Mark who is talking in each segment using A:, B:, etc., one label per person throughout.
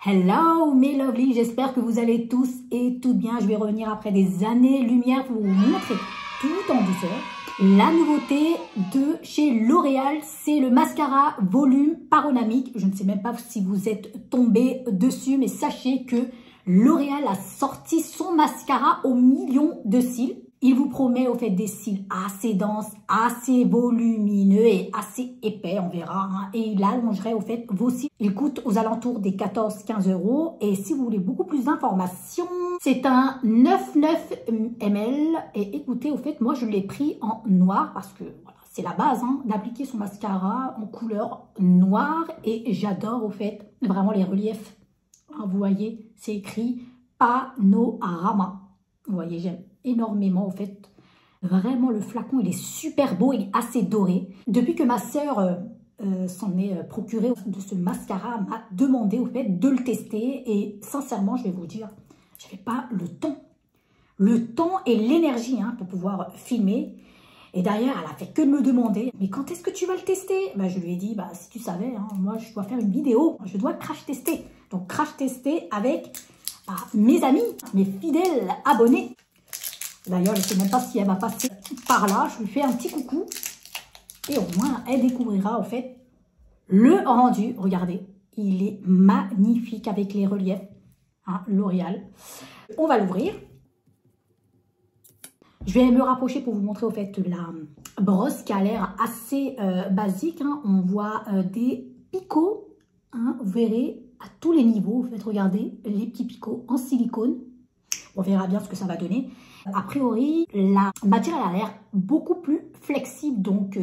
A: Hello mes lovely, j'espère que vous allez tous et toutes bien. Je vais revenir après des années-lumière pour vous montrer tout en douceur la nouveauté de chez L'Oréal. C'est le mascara volume panoramique. Je ne sais même pas si vous êtes tombé dessus, mais sachez que L'Oréal a sorti son mascara au million de cils. Il vous promet au fait des cils assez denses, assez volumineux et assez épais, on verra. Hein, et il allongerait au fait vos cils. Il coûte aux alentours des 14-15 €. Et si vous voulez beaucoup plus d'informations, c'est un 99 ml. Et écoutez, au fait, moi je l'ai pris en noir parce que voilà, c'est la base hein, d'appliquer son mascara en couleur noire. Et j'adore au fait vraiment les reliefs. Hein, vous voyez, c'est écrit Panorama. Vous voyez, j'aime énormément, en fait. Vraiment, le flacon, il est super beau, il est assez doré. Depuis que ma sœur s'en est procuré de ce mascara, m'a demandé, au fait, de le tester. Et sincèrement, je vais vous dire, je n'avais pas le temps. Le temps et l'énergie hein, pour pouvoir filmer. Et derrière, elle a fait que de me demander, mais quand est-ce que tu vas le tester? Ben, je lui ai dit, bah, si tu savais, hein, moi, je dois faire une vidéo. Je dois crash tester. Donc, crash tester avec mes amis, mes fidèles abonnés. D'ailleurs, je ne sais même pas si elle va passer par là. Je lui fais un petit coucou. Et au moins, elle découvrira, en fait, le rendu. Regardez, il est magnifique avec les reliefs. Hein, L'Oréal. On va l'ouvrir. Je vais me rapprocher pour vous montrer, au fait, la brosse qui a l'air assez basique. Hein. On voit des picots. Hein, vous verrez à tous les niveaux. En fait, regardez, les petits picots en silicone. On verra bien ce que ça va donner. A priori, la matière elle a l'air beaucoup plus flexible. Donc,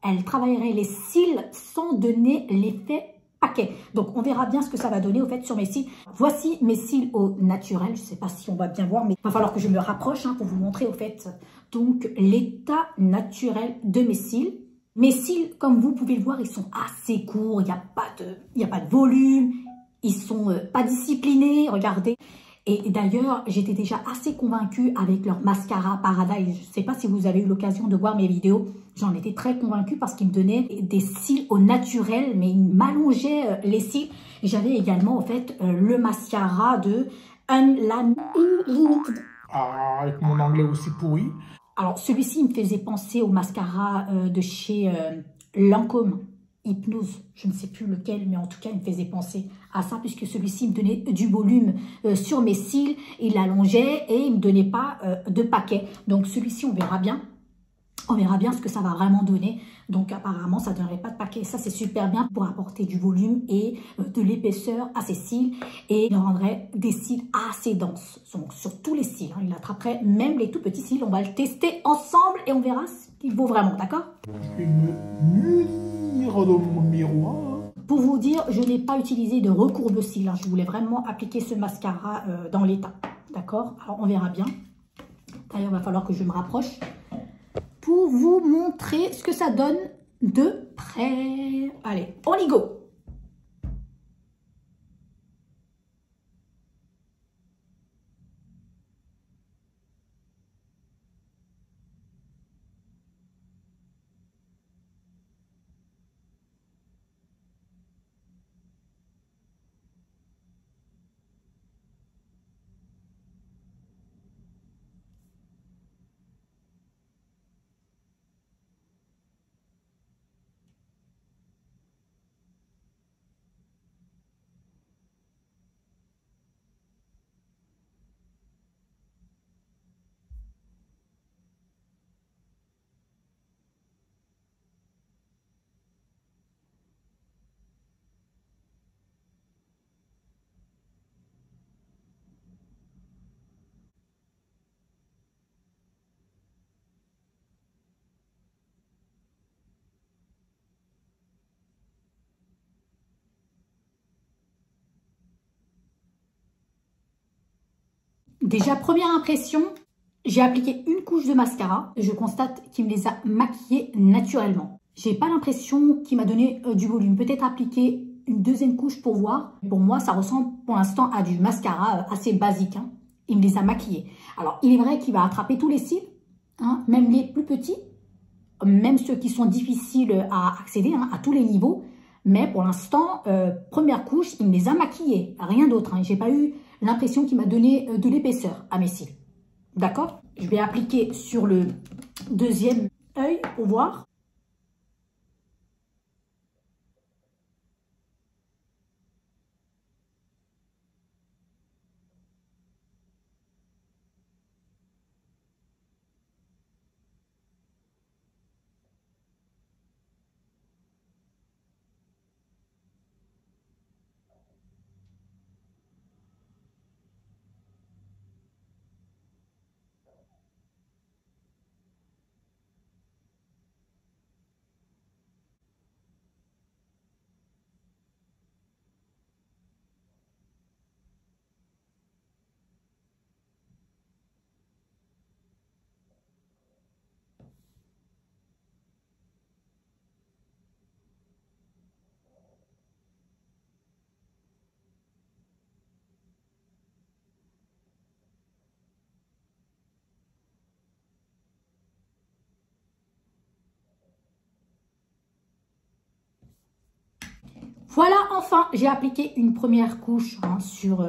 A: elle travaillerait les cils sans donner l'effet paquet. Donc, on verra bien ce que ça va donner au fait sur mes cils. Voici mes cils au naturel. Je ne sais pas si on va bien voir, mais il va falloir que je me rapproche hein, pour vous montrer au fait donc l'état naturel de mes cils. Mes cils, comme vous pouvez le voir, ils sont assez courts. Il n'y a pas de volume. Ils sont pas disciplinés. Regardez. Et d'ailleurs, j'étais déjà assez convaincue avec leur mascara Paradise. Je ne sais pas si vous avez eu l'occasion de voir mes vidéos. J'en étais très convaincue parce qu'ils me donnaient des cils au naturel, mais ils m'allongeaient les cils. J'avais également, en fait, le mascara de Unlimited.
B: Ah, avec mon anglais aussi pourri.
A: Alors, celui-ci, il me faisait penser au mascara de chez Lancôme. Hypnose, je ne sais plus lequel, mais en tout cas, il me faisait penser à ça, puisque celui-ci me donnait du volume sur mes cils, il l'allongeait et il ne me donnait pas de paquet. Donc, celui-ci, on verra bien ce que ça va vraiment donner. Donc, apparemment, ça ne donnerait pas de paquet. Ça, c'est super bien pour apporter du volume et de l'épaisseur à ses cils. Et il rendrait des cils assez denses. Donc, sur tous les cils. Hein, il attraperait même les tout petits cils. On va le tester ensemble et on verra ce qu'il vaut vraiment, d'accord?
B: Je vais me munir de mon miroir.
A: Pour vous dire, je n'ai pas utilisé de recourbe-cils. Hein. Je voulais vraiment appliquer ce mascara dans l'état. D'accord? Alors, on verra bien. D'ailleurs, il va falloir que je me rapproche pour vous montrer ce que ça donne de près. Allez, on y go! Déjà, première impression, j'ai appliqué une couche de mascara. Je constate qu'il me les a maquillés naturellement. J'ai pas l'impression qu'il m'a donné du volume. Peut-être appliquer une deuxième couche pour voir. Pour moi, ça ressemble pour l'instant à du mascara assez basique. Hein. Il me les a maquillés. Alors, il est vrai qu'il va attraper tous les cils, hein, même les plus petits, même ceux qui sont difficiles à accéder, hein, à tous les niveaux. Mais pour l'instant, première couche, il me les a maquillés. Rien d'autre. Hein. J'ai pas eu l'impression qu'il m'a donné de l'épaisseur à mes cils. D'accord? Je vais appliquer sur le deuxième œil pour voir. Voilà, enfin, j'ai appliqué une première couche sur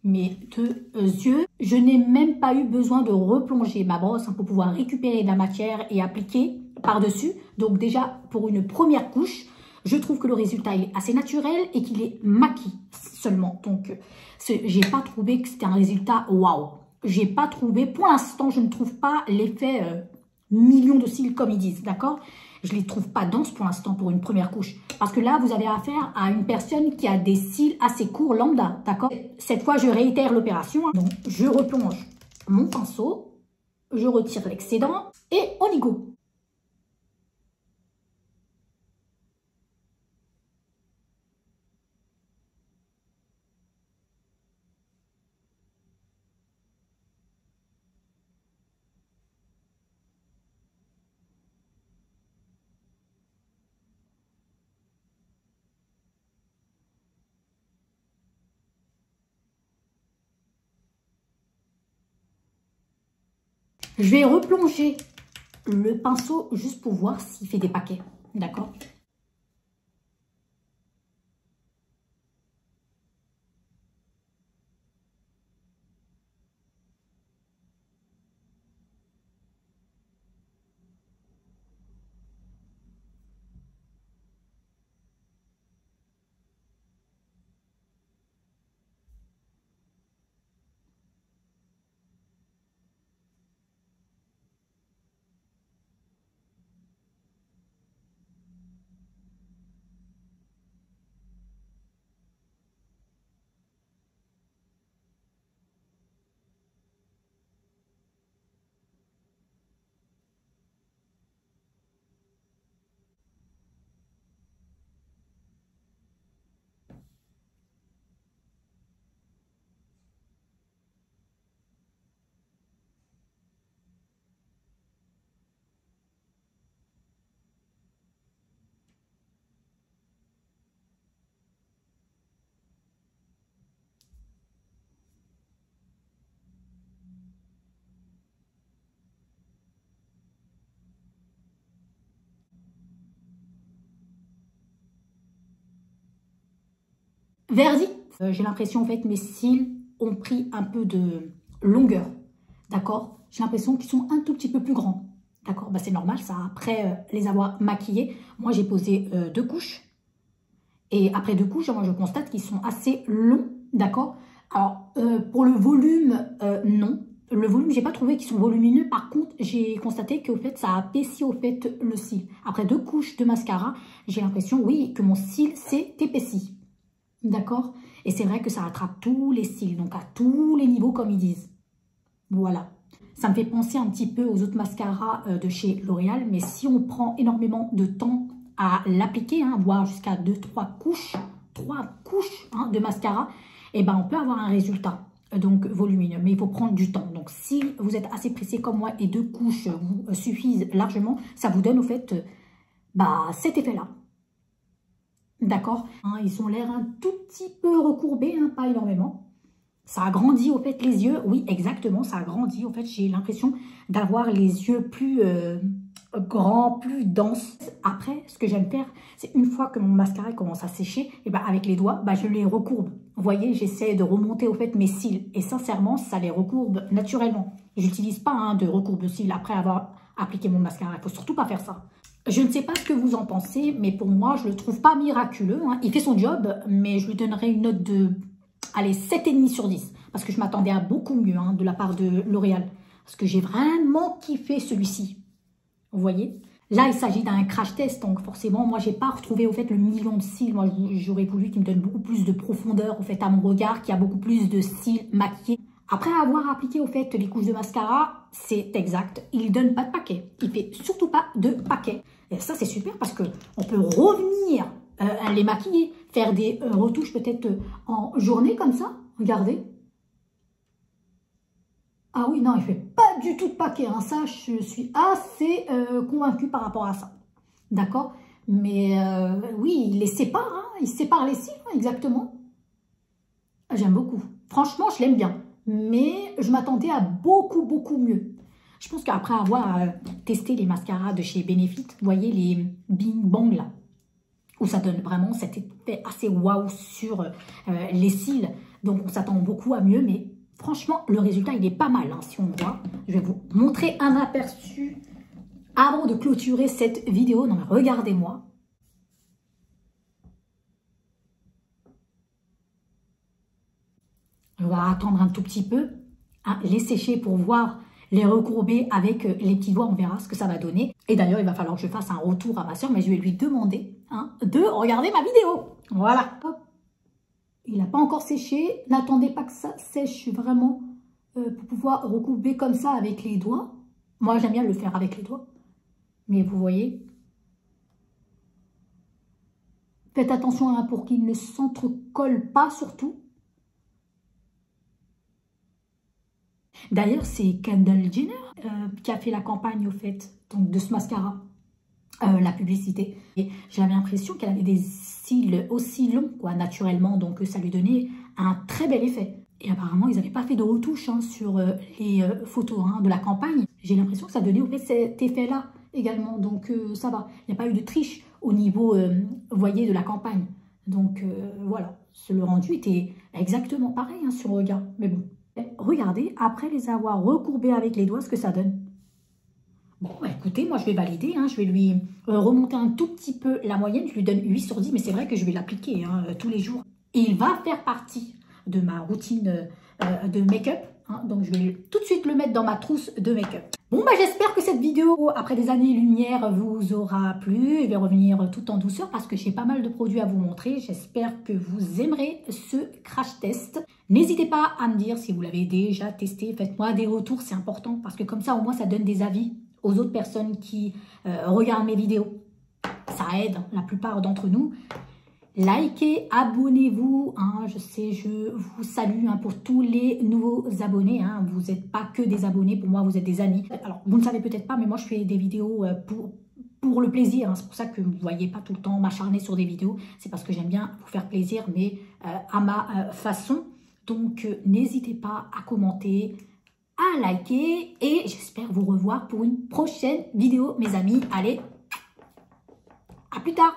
A: mes deux yeux. Je n'ai même pas eu besoin de replonger ma brosse pour pouvoir récupérer de la matière et appliquer par-dessus. Donc déjà, pour une première couche, je trouve que le résultat est assez naturel et qu'il est maquillé seulement. Donc, j'ai pas trouvé que c'était un résultat waouh. J'ai pas trouvé, pour l'instant, je ne trouve pas l'effet million de cils comme ils disent, d'accord? Je ne les trouve pas denses pour l'instant pour une première couche. Parce que là, vous avez affaire à une personne qui a des cils assez courts lambda, d'accord? Cette fois, je réitère l'opération. Donc, je replonge mon pinceau, je retire l'excédent et on y go. Je vais replonger le pinceau juste pour voir s'il fait des paquets, d'accord? Verdict, j'ai l'impression en fait mes cils ont pris un peu de longueur, d'accord? J'ai l'impression qu'ils sont un tout petit peu plus grands, d'accord? Bah, c'est normal ça, après les avoir maquillés, moi j'ai posé 2 couches. Et après 2 couches, moi je constate qu'ils sont assez longs, d'accord? Alors, pour le volume, non. Le volume, j'ai pas trouvé qu'ils sont volumineux. Par contre, j'ai constaté qu'au fait, ça épaissit au fait le cil. Après 2 couches de mascara, j'ai l'impression, oui, que mon cil s'est épaissi. D'accord? Et c'est vrai que ça rattrape tous les cils, donc à tous les niveaux comme ils disent. Voilà. Ça me fait penser un petit peu aux autres mascaras de chez L'Oréal, mais si on prend énormément de temps à l'appliquer, voire jusqu'à 2-3 couches, 3 couches de mascara, et ben on peut avoir un résultat donc volumineux, mais il faut prendre du temps. Donc si vous êtes assez pressé comme moi et 2 couches vous suffisent largement, ça vous donne au fait cet effet-là. D'accord? Ils ont l'air un tout petit peu recourbés, pas énormément. Ça agrandit au fait les yeux. Oui, exactement, ça agrandit. En fait, j'ai l'impression d'avoir les yeux plus grand, plus dense. Après, ce que j'aime faire, c'est une fois que mon mascara commence à sécher, et ben avec les doigts, je les recourbe. Vous voyez, j'essaie de remonter au fait mes cils. Et sincèrement, ça les recourbe naturellement. J'utilise pas de recourbe-cils après avoir appliqué mon mascara. Il faut surtout pas faire ça. Je ne sais pas ce que vous en pensez, mais pour moi, je le trouve pas miraculeux. Il fait son job, mais je lui donnerai une note de, allez, 7,5 sur 10. Parce que je m'attendais à beaucoup mieux de la part de L'Oréal. Parce que j'ai vraiment kiffé celui-ci. Vous voyez? Là, il s'agit d'un crash test, donc forcément, moi, j'ai pas retrouvé au fait le million de cils. Moi, j'aurais voulu qu'il me donne beaucoup plus de profondeur au fait à mon regard, qu'il y a beaucoup plus de cils maquillés. Après avoir appliqué au fait les couches de mascara, c'est exact, il donne pas de paquet. Il fait surtout pas de paquet. Et ça, c'est super parce que on peut revenir les maquiller, faire des retouches peut-être en journée comme ça. Regardez. Ah oui, non, il fait pas du tout de paquet. Ça, je suis assez convaincue par rapport à ça. D'accord? Mais oui, il les sépare. Il sépare les cils, exactement. J'aime beaucoup. Franchement, je l'aime bien. Mais je m'attendais à beaucoup, beaucoup mieux. Je pense qu'après avoir testé les mascaras de chez Benefit, vous voyez les Bing Bang là, où ça donne vraiment cet effet assez waouh sur les cils. Donc, on s'attend beaucoup à mieux, mais franchement, le résultat, il est pas mal, si on voit. Je vais vous montrer un aperçu avant de clôturer cette vidéo. Non, mais regardez-moi. On va attendre un tout petit peu, les sécher pour voir les recourber avec les petits doigts. On verra ce que ça va donner. Et d'ailleurs, il va falloir que je fasse un retour à ma soeur, mais je vais lui demander de regarder ma vidéo. Voilà. Hop. Il n'a pas encore séché. N'attendez pas que ça sèche vraiment pour pouvoir recourber comme ça avec les doigts. Moi, j'aime bien le faire avec les doigts. Mais vous voyez. Faites attention pour qu'il ne s'entrecolle pas surtout. D'ailleurs, c'est Kendall Jenner qui a fait la campagne au fait donc, de ce mascara, la publicité. Et j'avais l'impression qu'elle avait des cils aussi longs, quoi, naturellement. Donc, ça lui donnait un très bel effet. Et apparemment, ils n'avaient pas fait de retouche sur les photos de la campagne. J'ai l'impression que ça donnait au fait cet effet-là également. Donc, ça va. Il n'y a pas eu de triche au niveau, vous voyez, de la campagne. Donc, voilà. Le rendu était exactement pareil sur le regard. Mais bon. Regardez, après les avoir recourbés avec les doigts, ce que ça donne. Bon, écoutez, moi je vais valider. Je vais lui remonter un tout petit peu la moyenne. Je lui donne 8 sur 10, mais c'est vrai que je vais l'appliquer tous les jours. Et il va faire partie de ma routine de make-up. Donc je vais tout de suite le mettre dans ma trousse de make-up. Bon, j'espère que cette vidéo, après des années-lumière, vous aura plu. Je vais revenir tout en douceur parce que j'ai pas mal de produits à vous montrer. J'espère que vous aimerez ce crash test. N'hésitez pas à me dire si vous l'avez déjà testé. Faites-moi des retours, c'est important parce que comme ça, au moins, ça donne des avis aux autres personnes qui regardent mes vidéos. Ça aide la plupart d'entre nous. Likez, abonnez-vous, je sais, je vous salue pour tous les nouveaux abonnés. Vous n'êtes pas que des abonnés, pour moi vous êtes des amis. Alors vous ne savez peut-être pas, mais moi je fais des vidéos pour le plaisir. C'est pour ça que vous ne voyez pas tout le temps m'acharner sur des vidéos. C'est parce que j'aime bien vous faire plaisir, mais à ma façon. Donc n'hésitez pas à commenter, à liker et j'espère vous revoir pour une prochaine vidéo mes amis. Allez, à plus tard.